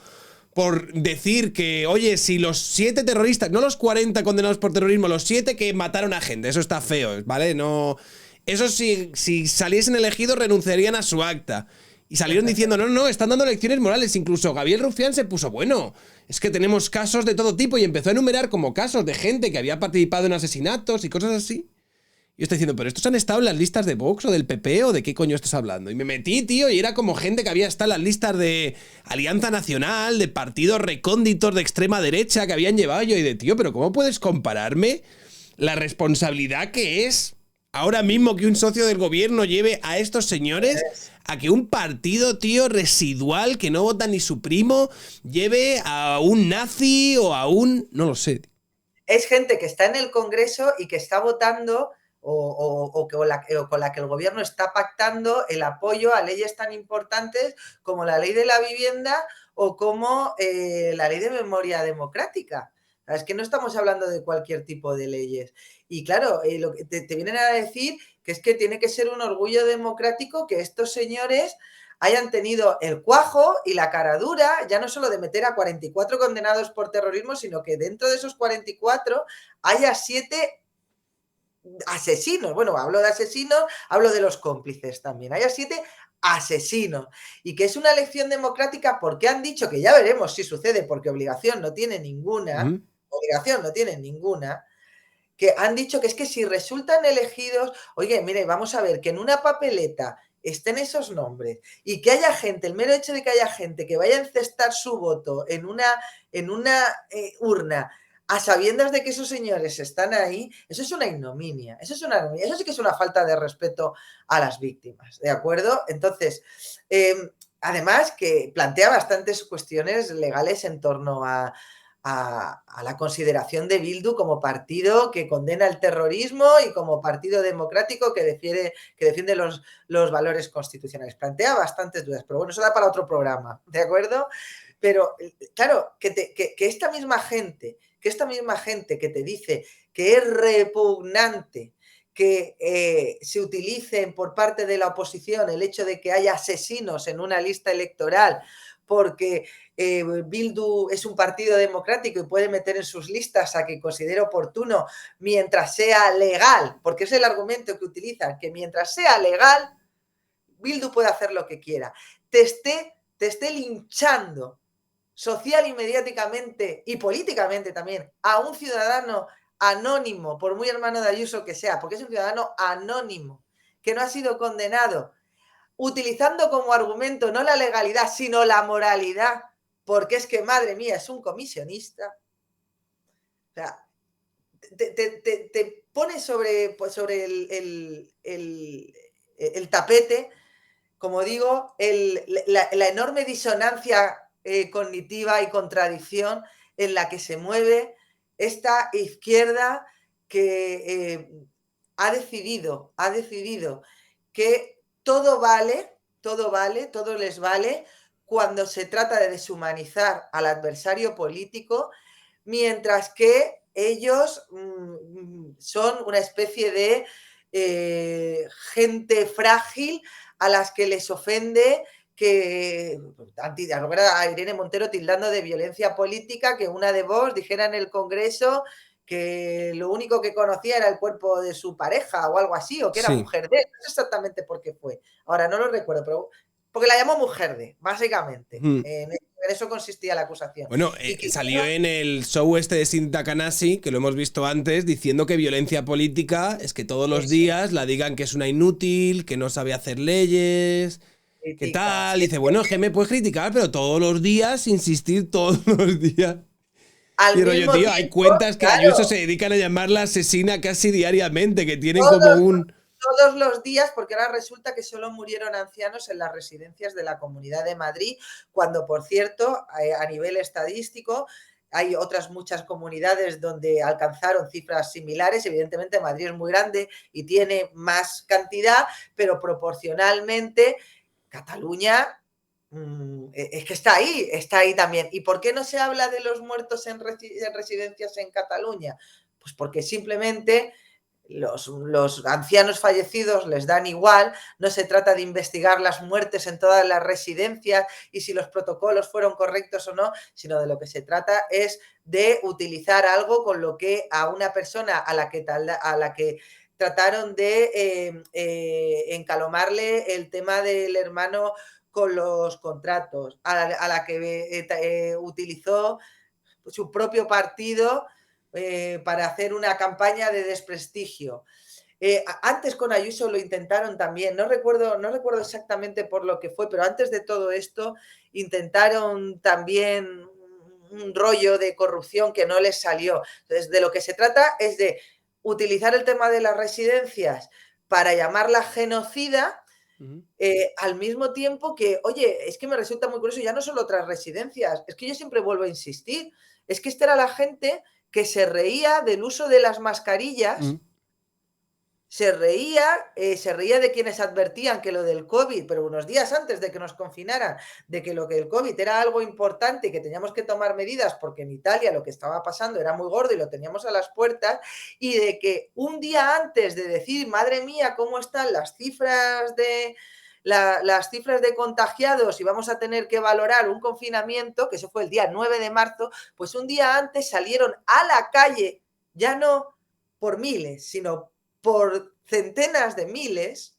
por decir que, oye, si los 7 terroristas, no los 40 condenados por terrorismo, los 7 que mataron a gente, eso está feo, ¿vale? No, eso si saliesen elegidos renunciarían a su acta. Y salieron diciendo, no, están dando lecciones morales. Incluso Gabriel Rufián se puso, bueno, es que tenemos casos de todo tipo y empezó a enumerar como casos de gente que había participado en asesinatos y cosas así. Y yo estoy diciendo, ¿pero estos han estado en las listas de Vox o del PP o de qué coño estás hablando? Y me metí, tío, y era como gente que había estado en las listas de Alianza Nacional, de partidos recónditos de extrema derecha que habían llevado yo. Y de, tío, ¿pero cómo puedes compararme la responsabilidad que es ahora mismo que un socio del gobierno lleve a estos señores a que un partido, tío, residual que no vota ni su primo lleve a un nazi o a un... no lo sé. Es gente que está en el Congreso y que está votando o con la que el gobierno está pactando el apoyo a leyes tan importantes como la ley de la vivienda o como la ley de memoria democrática. Es que no estamos hablando de cualquier tipo de leyes. Y claro, lo que te vienen a decir que es que tiene que ser un orgullo democrático que estos señores hayan tenido el cuajo y la cara dura, ya no solo de meter a 44 condenados por terrorismo, sino que dentro de esos 44 haya 7 asesinos. Bueno, hablo de asesinos, hablo de los cómplices también. Haya 7 asesinos. Y que es una elección democrática porque han dicho que ya veremos si sucede, porque obligación no tiene ninguna, que han dicho que es que si resultan elegidos, oye, mire, vamos a ver, que en una papeleta estén esos nombres y que haya gente, el mero hecho de que haya gente que vaya a encestar su voto en una urna a sabiendas de que esos señores están ahí, eso es una ignominia, eso sí que es una falta de respeto a las víctimas, ¿de acuerdo? Entonces, además que plantea bastantes cuestiones legales en torno a la consideración de Bildu como partido que condena el terrorismo y como partido democrático que defiende los valores constitucionales. Plantea bastantes dudas, pero bueno, eso da para otro programa, ¿de acuerdo? Pero claro, que esta misma gente que te dice que es repugnante que se utilicen por parte de la oposición el hecho de que haya asesinos en una lista electoral porque Bildu es un partido democrático y puede meter en sus listas a quien considere oportuno mientras sea legal, porque es el argumento que utilizan, que mientras sea legal, Bildu puede hacer lo que quiera. Te esté linchando social y mediáticamente y políticamente también a un ciudadano anónimo, por muy hermano de Ayuso que sea, porque es un ciudadano anónimo, que no ha sido condenado, utilizando como argumento no la legalidad, sino la moralidad, porque es que, madre mía, es un comisionista. O sea, te pone sobre el tapete, como digo, la enorme disonancia cognitiva y contradicción en la que se mueve esta izquierda que ha decidido que todo vale, todo les vale cuando se trata de deshumanizar al adversario político, mientras que ellos son una especie de gente frágil a las que les ofende que a Irene Montero tildando de violencia política que una de Vox dijera en el Congreso que lo único que conocía era el cuerpo de su pareja o algo así, o que era Sí. mujer de, no sé exactamente por qué fue, ahora no lo recuerdo, pero porque la llamó mujer de, básicamente. Mm. En eso consistía la acusación. Bueno, Y salió en el show este de Sin Takanashi, que lo hemos visto antes, diciendo que violencia política es que todos los eso, días la digan que es una inútil, que no sabe hacer leyes, que criticas. tal. Dice, bueno, es que me puedes criticar, pero todos los días, insistir todos los días. Al Y rollo, mismo tío, hay tiempo, cuentas que Ayuso se claro, dedican a llamarla asesina casi diariamente, que tienen como todos, un... todos los días, porque ahora resulta que solo murieron ancianos en las residencias de la Comunidad de Madrid, cuando, por cierto, a nivel estadístico, hay otras muchas comunidades donde alcanzaron cifras similares. Evidentemente, Madrid es muy grande y tiene más cantidad, pero proporcionalmente, Cataluña es que está ahí también. ¿Y por qué no se habla de los muertos en residencias en Cataluña? Pues porque simplemente los ancianos fallecidos les dan igual, no se trata de investigar las muertes en todas las residencias y si los protocolos fueron correctos o no, sino de lo que se trata es de utilizar algo con lo que a una persona a la que trataron de encalomarle el tema del hermano con los contratos, a la que utilizó su propio partido para hacer una campaña de desprestigio. Antes con Ayuso lo intentaron también, no recuerdo exactamente por lo que fue, pero antes de todo esto intentaron también un rollo de corrupción que no les salió. Entonces, de lo que se trata es de utilizar el tema de las residencias para llamarla genocida, al mismo tiempo que, oye, es que me resulta muy curioso, ya no solo otras residencias, es que yo siempre vuelvo a insistir, es que esta era la gente que se reía del uso de las mascarillas, se reía de quienes advertían que lo del COVID, pero unos días antes de que nos confinaran, de que lo que el COVID era algo importante y que teníamos que tomar medidas porque en Italia lo que estaba pasando era muy gordo y lo teníamos a las puertas, y de que un día antes de decir, madre mía, cómo están las cifras de contagiados y vamos a tener que valorar un confinamiento, que eso fue el día 9 de marzo, pues un día antes salieron a la calle, ya no por miles, sino por centenas de miles,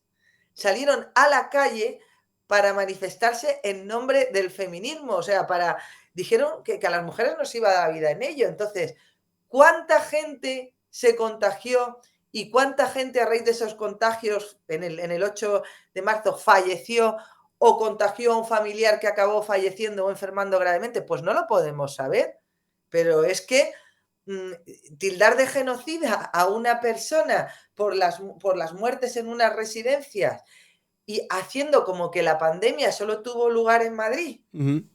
salieron a la calle para manifestarse en nombre del feminismo, o sea, dijeron que a las mujeres nos iba a dar vida en ello. Entonces, ¿cuánta gente se contagió y cuánta gente a raíz de esos contagios en el 8 de marzo falleció o contagió a un familiar que acabó falleciendo o enfermando gravemente? Pues no lo podemos saber, pero es que tildar de genocida a una persona por las muertes en unas residencias y haciendo como que la pandemia solo tuvo lugar en Madrid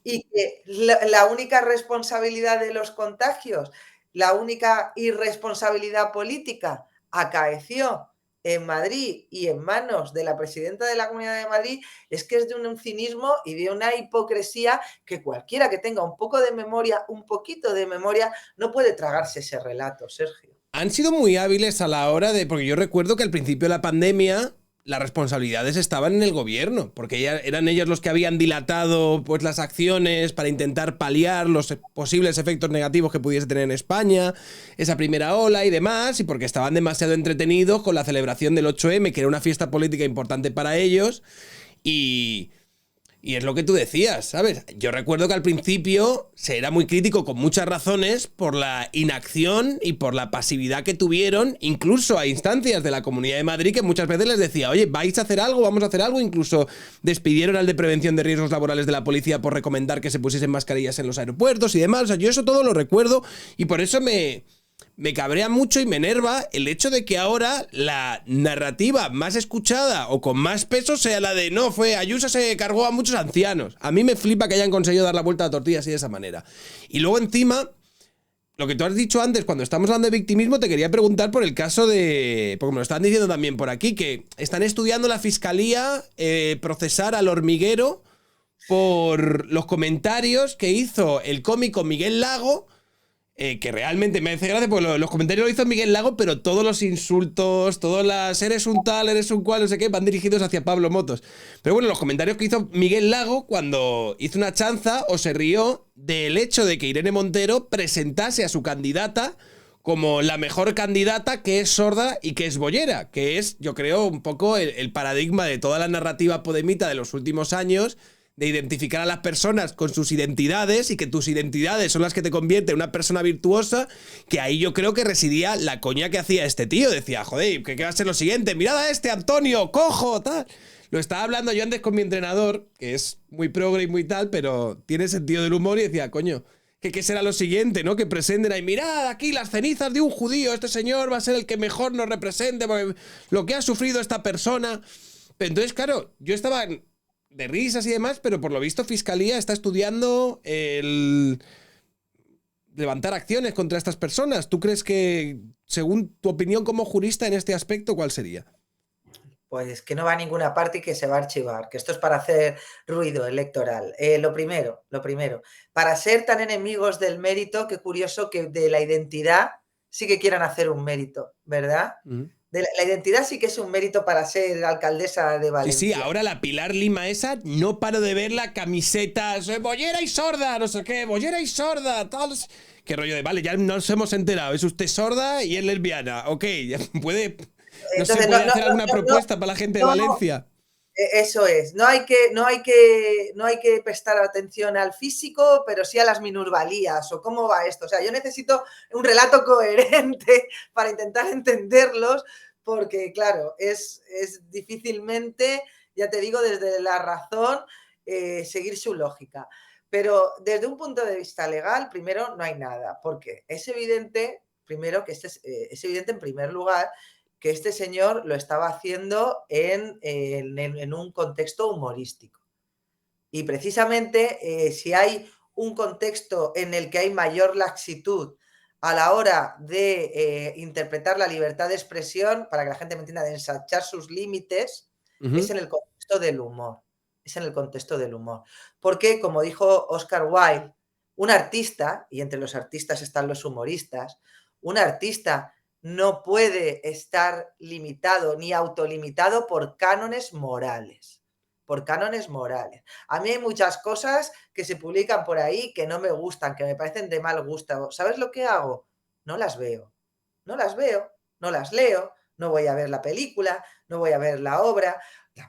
y que la única responsabilidad de los contagios, la única irresponsabilidad política acaeció en Madrid y en manos de la presidenta de la Comunidad de Madrid, es que es de un cinismo y de una hipocresía que cualquiera que tenga un poco de memoria, un poquito de memoria, no puede tragarse ese relato, Sergio. Han sido muy hábiles a la hora de... Porque yo recuerdo que al principio de la pandemia las responsabilidades estaban en el gobierno, porque eran ellos los que habían dilatado pues, las acciones para intentar paliar los posibles efectos negativos que pudiese tener en España, esa primera ola y demás, y porque estaban demasiado entretenidos con la celebración del 8M, que era una fiesta política importante para ellos, y es lo que tú decías, ¿sabes? Yo recuerdo que al principio se era muy crítico con muchas razones por la inacción y por la pasividad que tuvieron, incluso a instancias de la Comunidad de Madrid, que muchas veces les decía, oye, ¿vais a hacer algo? ¿Vamos a hacer algo? Incluso despidieron al de prevención de riesgos laborales de la policía por recomendar que se pusiesen mascarillas en los aeropuertos y demás. O sea, yo eso todo lo recuerdo y por eso me cabrea mucho y me enerva el hecho de que ahora la narrativa más escuchada o con más peso sea la de no, Ayuso se cargó a muchos ancianos. A mí me flipa que hayan conseguido dar la vuelta a la tortilla así de esa manera. Y luego encima, lo que tú has dicho antes, cuando estamos hablando de victimismo, te quería preguntar por el caso de... Porque me lo están diciendo también por aquí, que están estudiando la fiscalía procesar al Hormiguero por los comentarios que hizo el cómico Miguel Lago, que realmente me hace gracia porque los comentarios lo hizo Miguel Lago, pero todos los insultos, todas las eres un tal, eres un cual, no sé qué, van dirigidos hacia Pablo Motos. Pero bueno, los comentarios que hizo Miguel Lago cuando hizo una chanza o se rió del hecho de que Irene Montero presentase a su candidata como la mejor candidata que es sorda y que es boyera, que es, yo creo, un poco el paradigma de toda la narrativa podemita de los últimos años, de identificar a las personas con sus identidades y que tus identidades son las que te convierten en una persona virtuosa, que ahí yo creo que residía la coña que hacía este tío. Decía, joder, ¿qué va a ser lo siguiente? Mirad a este Antonio, cojo, tal. Lo estaba hablando yo antes con mi entrenador, que es muy progre y muy tal, pero tiene sentido del humor, y decía, coño, que qué será lo siguiente, ¿no? Que presenten ahí, mirad aquí las cenizas de un judío, este señor va a ser el que mejor nos represente, porque lo que ha sufrido esta persona. Entonces, claro, yo estaba de risas y demás, pero por lo visto Fiscalía está estudiando el levantar acciones contra estas personas. ¿Tú crees que, según tu opinión como jurista en este aspecto, cuál sería? Pues que no va a ninguna parte y que se va a archivar, que esto es para hacer ruido electoral. Lo primero, para ser tan enemigos del mérito, qué curioso que de la identidad sí que quieran hacer un mérito, ¿verdad? De la identidad sí que es un mérito para ser alcaldesa de Valencia. Sí, ahora la Pilar Lima esa, no paro de verla, camisetas, bollera y sorda, no sé qué, bollera y sorda, tal. Qué rollo de, vale, ya nos hemos enterado, es usted sorda y es lesbiana, ok, puede... No sé, ¿puede hacer alguna propuesta para la gente de Valencia? Eso es, no hay que prestar atención al físico, pero sí a las minusvalías, o cómo va esto. O sea, yo necesito un relato coherente para intentar entenderlos, porque claro, es difícilmente, ya te digo, desde la razón, seguir su lógica. Pero desde un punto de vista legal, primero no hay nada, porque es evidente, primero, que es evidente en primer lugar, que este señor lo estaba haciendo en un contexto humorístico. Y precisamente si hay un contexto en el que hay mayor laxitud a la hora de interpretar la libertad de expresión, para que la gente me entienda, de ensanchar sus límites, es en el contexto del humor. Es en el contexto del humor. Porque, como dijo Oscar Wilde, un artista, y entre los artistas están los humoristas, un artista no puede estar limitado ni autolimitado por cánones morales. Por cánones morales. A mí hay muchas cosas que se publican por ahí que no me gustan, que me parecen de mal gusto. ¿Sabes lo que hago? No las veo. No las veo, no las leo, no voy a ver la película, no voy a ver la obra.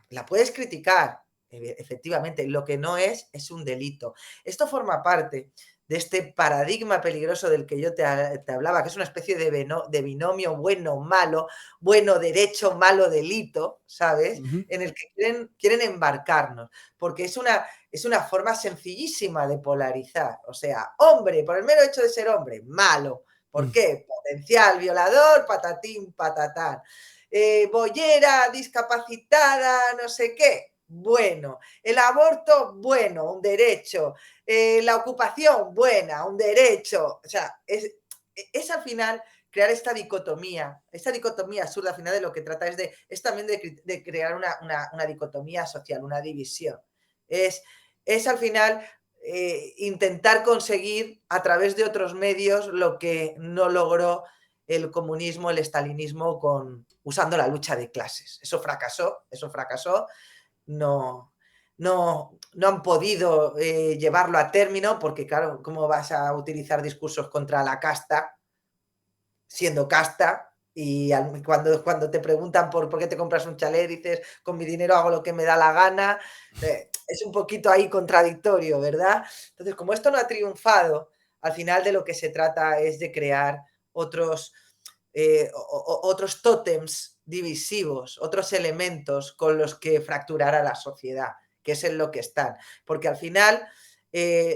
La puedes criticar, efectivamente. Lo que no es un delito. Esto forma parte de este paradigma peligroso del que yo te hablaba, que es una especie de binomio bueno-malo, bueno-derecho, malo-delito, ¿sabes? En el que quieren embarcarnos, porque es una forma sencillísima de polarizar. O sea, hombre, por el mero hecho de ser hombre, malo. ¿Por qué? Potencial violador, patatín, patatán. Boyera, discapacitada, no sé qué. Bueno, el aborto, bueno, un derecho. La ocupación, buena, un derecho. O sea, es al final crear esta dicotomía absurda. Al final de lo que trata es también de crear una dicotomía social, una división. Es al final intentar conseguir a través de otros medios lo que no logró el comunismo, el estalinismo usando la lucha de clases. Eso fracasó. No han podido llevarlo a término porque, claro, ¿cómo vas a utilizar discursos contra la casta siendo casta? Y cuando te preguntan por qué te compras un chalet, dices, con mi dinero hago lo que me da la gana. Es un poquito ahí contradictorio, ¿verdad? Entonces, como esto no ha triunfado, al final de lo que se trata es de crear otros tótems divisivos, otros elementos con los que fracturar a la sociedad, que es en lo que están. Porque al final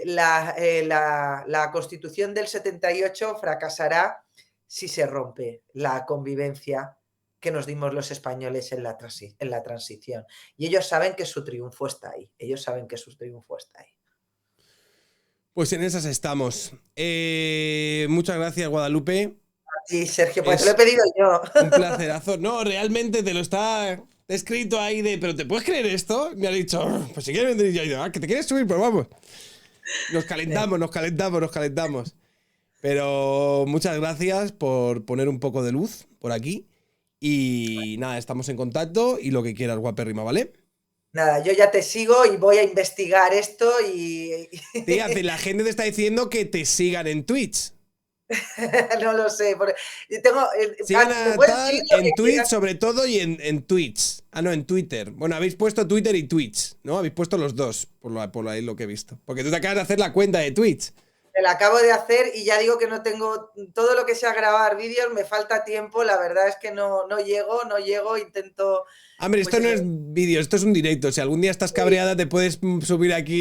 la Constitución del 78 fracasará si se rompe la convivencia que nos dimos los españoles en la transición. Y ellos saben que su triunfo está ahí. Pues en esas estamos. Muchas gracias, Guadalupe. Sí, Sergio, pues te lo he pedido yo. Un placerazo. No, realmente te lo está escrito ahí pero ¿te puedes creer esto? Me ha dicho, pues si quieres venir yo, que te quieres subir, pues vamos. Nos calentamos. Pero muchas gracias por poner un poco de luz por aquí. Y nada, estamos en contacto y lo que quieras, guapérrima, ¿vale? Nada, yo ya te sigo y voy a investigar esto y... Tía, la gente te está diciendo que te sigan en Twitch. No lo sé. Tengo, Sigan me a puedes tal seguir lo en que Twitch quieras. sobre todo y en Twitch. Ah, no, en Twitter. Bueno, habéis puesto Twitter y Twitch, ¿no? Habéis puesto los dos, por ahí lo que he visto. Porque tú te acabas de hacer la cuenta de Twitch. Me la acabo de hacer y ya digo que no tengo todo lo que sea grabar vídeos, me falta tiempo. La verdad es que no llego, intento, Hombre, pues esto no eso. es vídeo, esto es un directo. Si algún día estás Sí, cabreada, te puedes subir aquí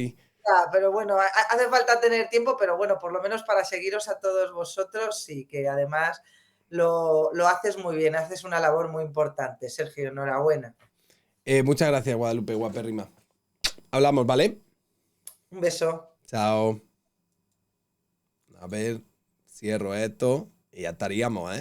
y... ya, pero bueno, hace falta tener tiempo, pero bueno, por lo menos para seguiros a todos vosotros, sí, que además lo haces muy bien, haces una labor muy importante, Sergio, enhorabuena. Muchas gracias, Guadalupe, guapérrima. Hablamos, ¿vale? Un beso. Chao. A ver, cierro esto y ya estaríamos, ¿eh?